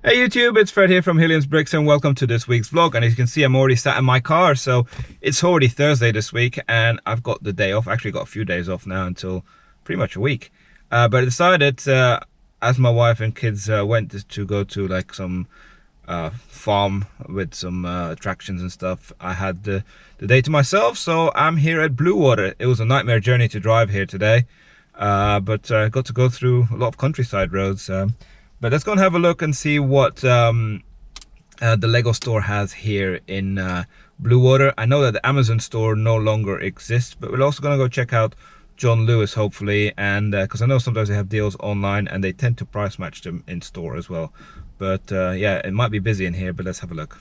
Hey YouTube, it's Fred here from Hillians Bricks and welcome to this week's vlog. And as you can see, I'm already sat in my car, so it's already Thursday this week and I've got the day off. Actually got a few days off now until pretty much a week. But I decided, as my wife and kids went to go to like some farm with some attractions and stuff, I had the day to myself, so I'm here at Bluewater. It was a nightmare journey to drive here today, but I got to go through a lot of countryside roads. But let's go and have a look and see what the Lego store has here in Bluewater. I know that the Amazon store no longer exists, but we're also going to go check out John Lewis, hopefully, and because I know sometimes they have deals online and they tend to price match them in store as well. But yeah, it might be busy in here, but let's have a look.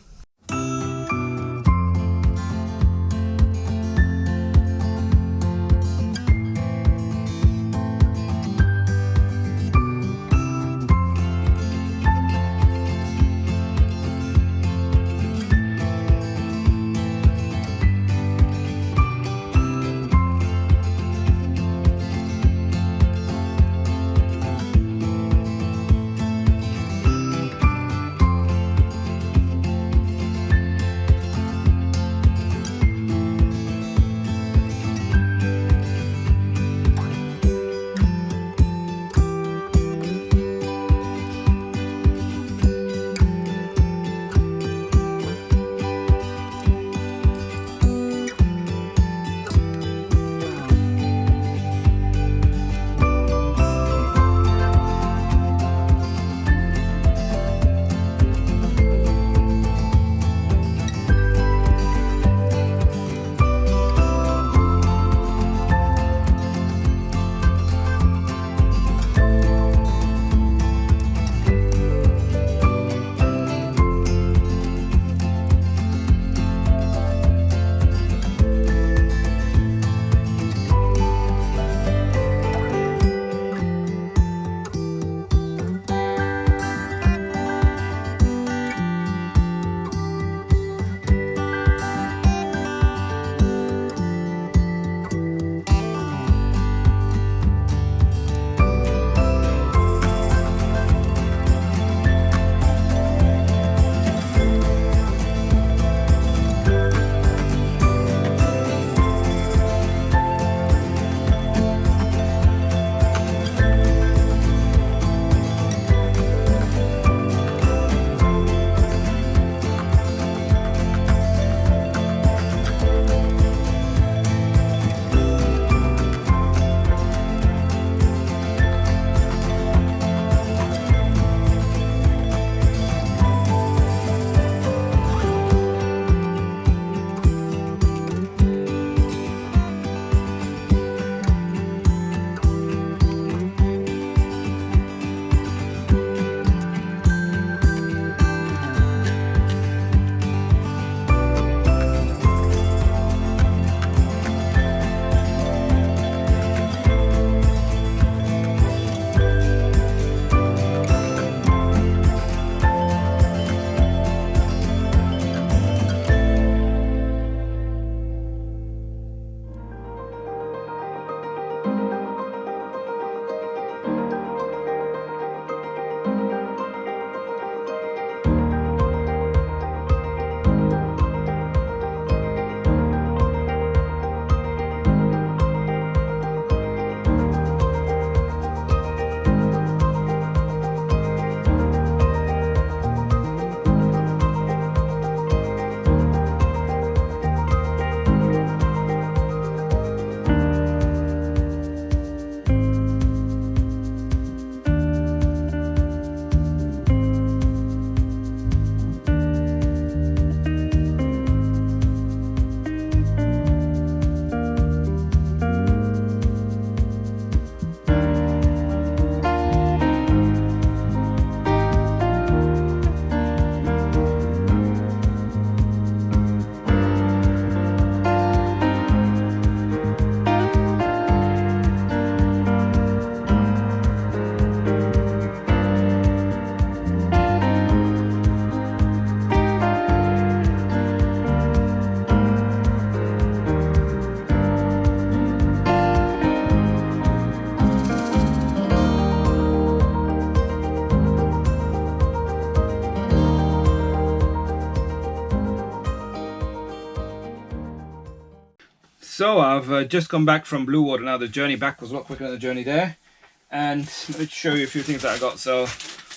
So I've just come back from Blue Water. Now the journey back was a lot quicker than the journey there. And let me show you a few things that I got. So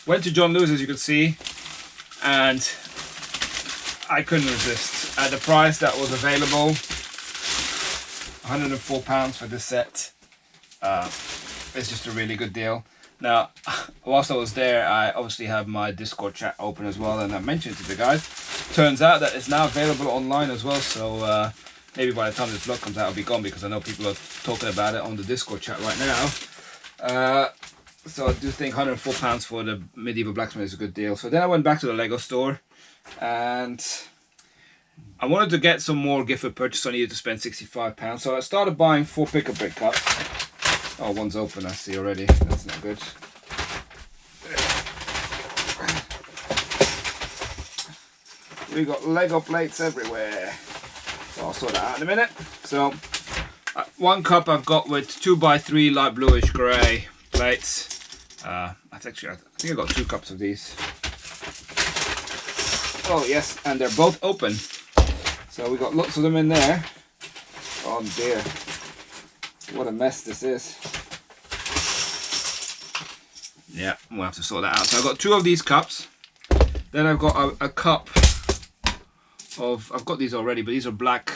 went to John Lewis, as you can see, and I couldn't resist. At the price that was available, £104 for this set. It's just a really good deal. Now, whilst I was there, I obviously have my Discord chat open as well, and I mentioned to the guys. Turns out that it's now available online as well, so maybe by the time this vlog comes out, I'll be gone, because I know people are talking about it on the Discord chat right now. So I do think £104 for the medieval blacksmith is a good deal. So then I went back to the Lego store, and I wanted to get some more gift for purchase, so I needed to spend £65. So I started buying 4 pick a brick cups. Oh, one's open, I see already. That's not good. We got Lego plates everywhere. So I'll sort that out in a minute. So, one cup I've got with 2x3 light bluish grey plates. I think I got 2 cups of these. Oh yes, and they're both open. So we got lots of them in there. Oh dear. What a mess this is. Yeah, we'll have to sort that out. So I've got 2 of these cups. Then I've got a cup of, I've got these already, but these are black,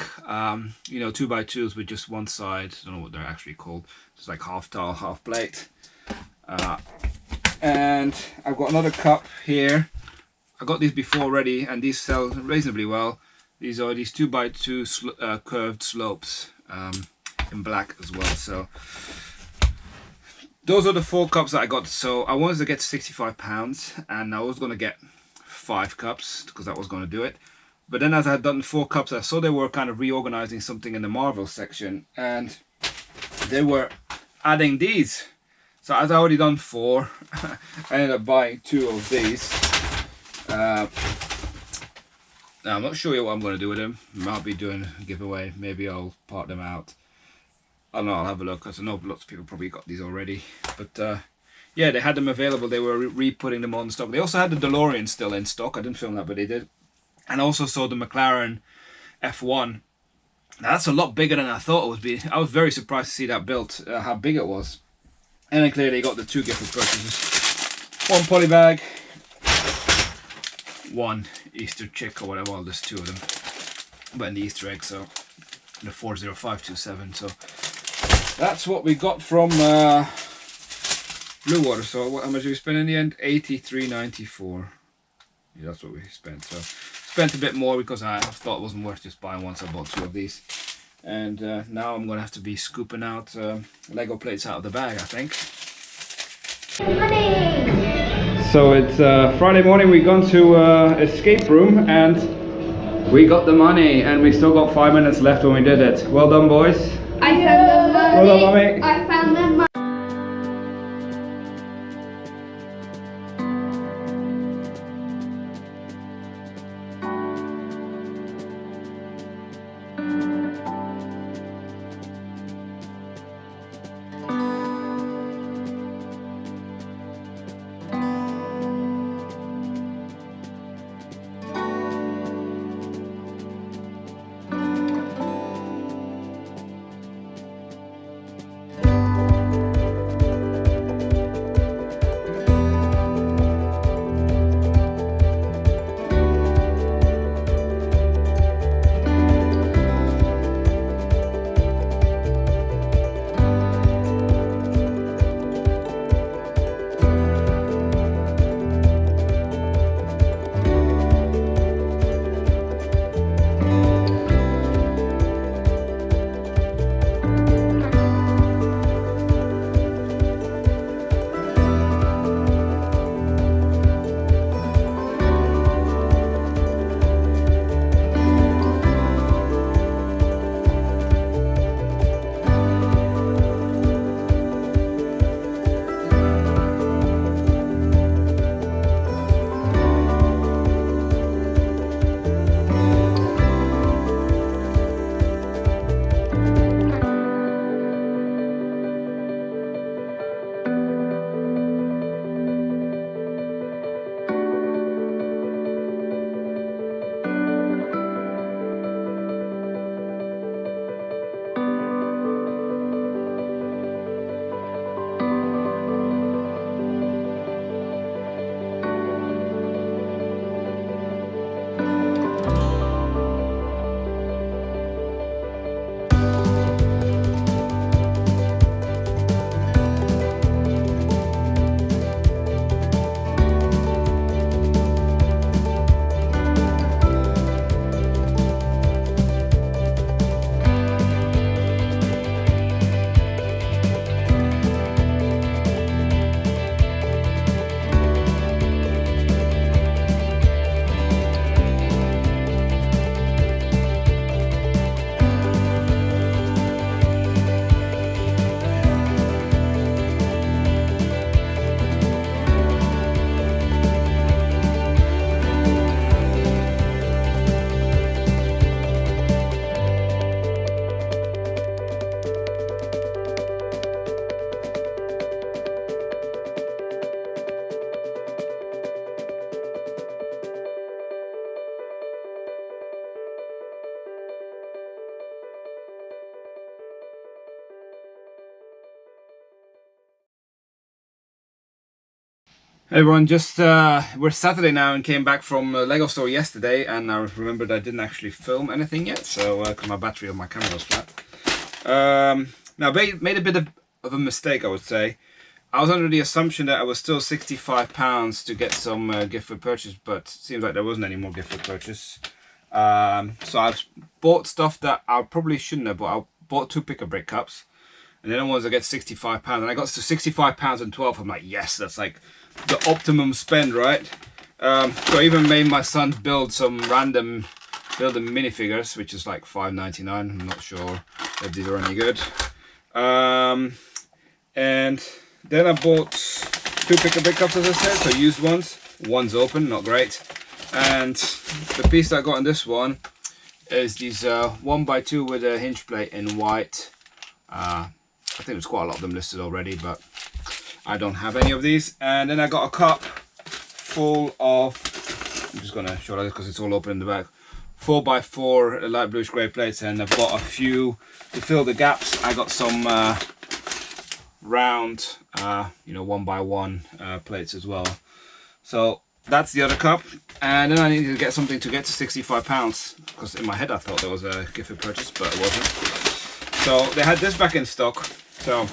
you know, 2x2s with just one side. I don't know what they're actually called. It's like half tile, half plate. And I've got another cup here. I got these before already, and these sell reasonably well. These are these 2x2 curved slopes. In black as well. So those are the 4 cups that I got. So I wanted to get £65, and I was going to get 5 cups because that was going to do it. But then as I had done 4 cups, I saw they were kind of reorganizing something in the Marvel section, and they were adding these. So as I already done 4, I ended up buying 2 of these. Now I'm not sure what I'm going to do with them. Might be doing a giveaway. Maybe I'll part them out. I don't know, I'll have a look, because I know lots of people probably got these already. But yeah, they had them available. They were re-putting them on stock. They also had the DeLorean still in stock. I didn't film that, but they did. And I also saw the McLaren F1. Now that's a lot bigger than I thought it would be. I was very surprised to see that built, how big it was. And then clearly got the 2 gift purchases. 1 poly bag, 1 Easter chick or whatever. Well, there's 2 of them. But in the Easter egg, so the 40527. So that's what we got from Blue Water. So how much did we spend in the end? $83.94. Yeah, that's what we spent. So spent a bit more because I thought it wasn't worth just buying one, so I bought 2 of these. And now I'm gonna have to be scooping out Lego plates out of the bag, I think. Money! So it's Friday morning. We've gone to escape room and we got the money, and we still got 5 minutes left when we did it. Well done, boys. I found the money. Well done, Mummy. I found the money. Hey everyone, just we're Saturday now and came back from Lego store yesterday, and I remembered I didn't actually film anything yet, so because my battery on my camera was flat. Now made a bit of a mistake, I would say. I was under the assumption that I was still £65 to get some gift for purchase, but it seems like there wasn't any more gift for purchase. So I've bought stuff that I probably shouldn't have bought. I bought 2 pick-a-brick cups, and then the ones I get £65, and I got to £65 and 12. I'm like, yes, that's like the optimum spend, right? So I even made my son build some random building minifigures, which is like $5.99. I'm not sure if these are any good. And then I bought 2 pick-a-brick cups, as I said, so used ones. One's open, not great. And the piece that I got in this one is these 1x2 with a hinge plate in white. I think there's quite a lot of them listed already, but I don't have any of these. And then I got a cup full of, I'm just gonna show you this because it's all open in the back, 4x4 light bluish grey plates, and I've got a few to fill the gaps. I got some round, 1x1 plates as well. So that's the other cup. And then I needed to get something to get to £65, because in my head I thought there was a gift for purchase, but it wasn't. So they had this back in stock, so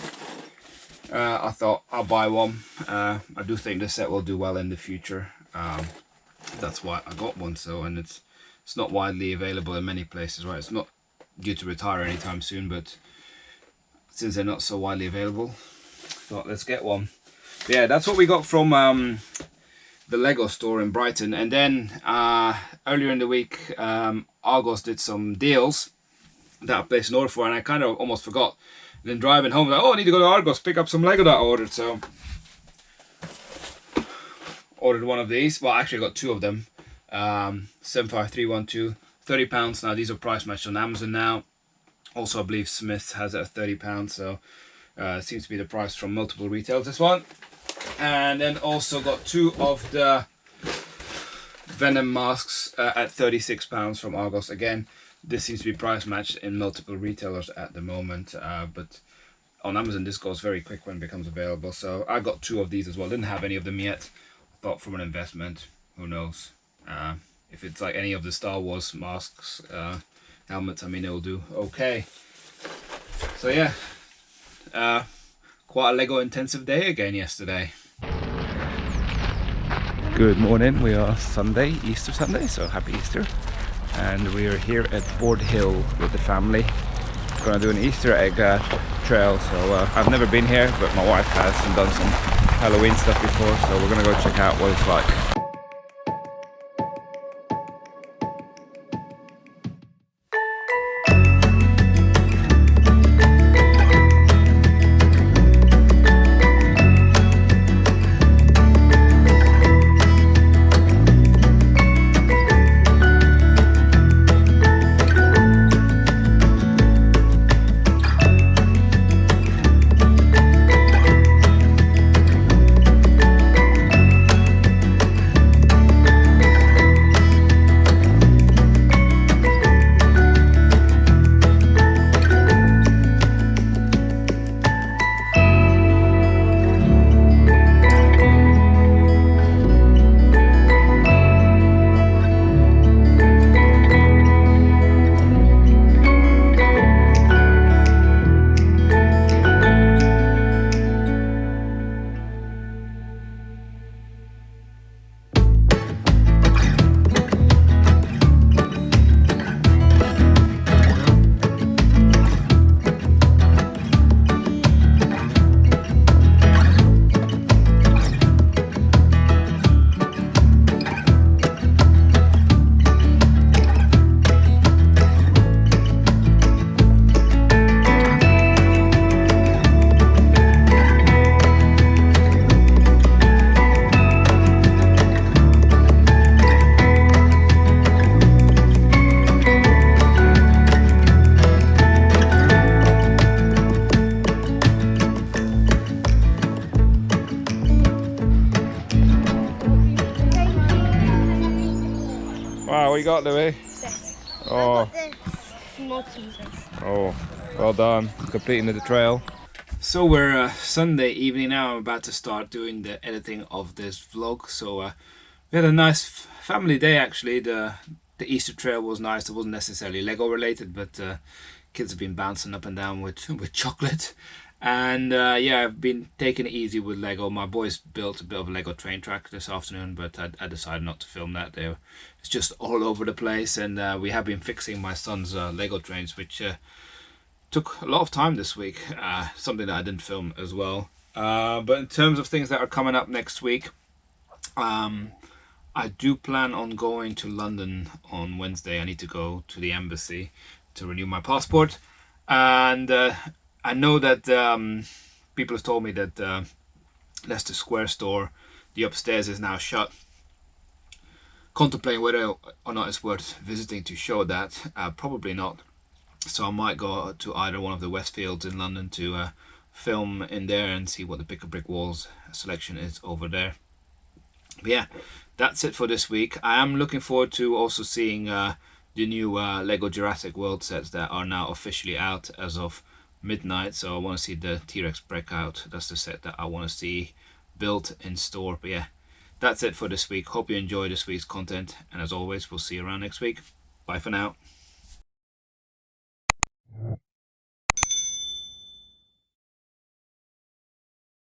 I thought I'll buy one. I do think this set will do well in the future. That's why I got one. So, and it's not widely available in many places, right? It's not due to retire anytime soon, but since they're not so widely available, I thought let's get one. But yeah, that's what we got from the Lego store in Brighton. And then earlier in the week, Argos did some deals that I placed an order for, and I kind of almost forgot. And then driving home, like, oh, I need to go to Argos, pick up some Lego that I ordered. So ordered one of these. Well, actually I got 2 of them. 75312, £30. Now these are price matched on Amazon now. Also I believe Smith has it at £30, so it seems to be the price from multiple retailers, this one. And then also got 2 of the Venom masks at £36 from Argos. Again, this seems to be price matched in multiple retailers at the moment, but on Amazon this goes very quick when it becomes available. So I got 2 of these as well. Didn't have any of them yet. Thought from an investment, who knows? If it's like any of the Star Wars masks, helmets, I mean, it'll do okay. So yeah, quite a Lego intensive day again yesterday. Good morning. We are Sunday, Easter Sunday, so happy Easter. And we are here at Board Hill with the family. We're gonna do an Easter egg trail. So I've never been here, but my wife has and done some Halloween stuff before, so we're gonna go check out what it's like. Wow, what you got, Louis? This. Oh. I got this. More cheeses. Oh, well done. Completing the trail. So we're Sunday evening now. I'm about to start doing the editing of this vlog. So we had a nice family day actually. The Easter trail was nice. It wasn't necessarily Lego related, but kids have been bouncing up and down with chocolate. And yeah, I've been taking it easy with Lego. My boys built a bit of a Lego train track this afternoon, but I decided not to film that. It's just all over the place, and we have been fixing my son's Lego trains, which took a lot of time this week. Something that I didn't film as well. But in terms of things that are coming up next week, I do plan on going to London on Wednesday. I need to go to the embassy to renew my passport, and I know that people have told me that Leicester Square store, the upstairs, is now shut. Contemplating whether or not it's worth visiting to show that. Probably not. So I might go to either one of the Westfields in London to film in there and see what the Pick a Brick Walls selection is over there. But yeah, that's it for this week. I am looking forward to also seeing the new Lego Jurassic World sets that are now officially out as of midnight. So I want to see the T-Rex Breakout. That's the set that I want to see built in store. But yeah, that's it for this week. Hope you enjoyed this week's content, and as always, we'll see you around next week. Bye for now.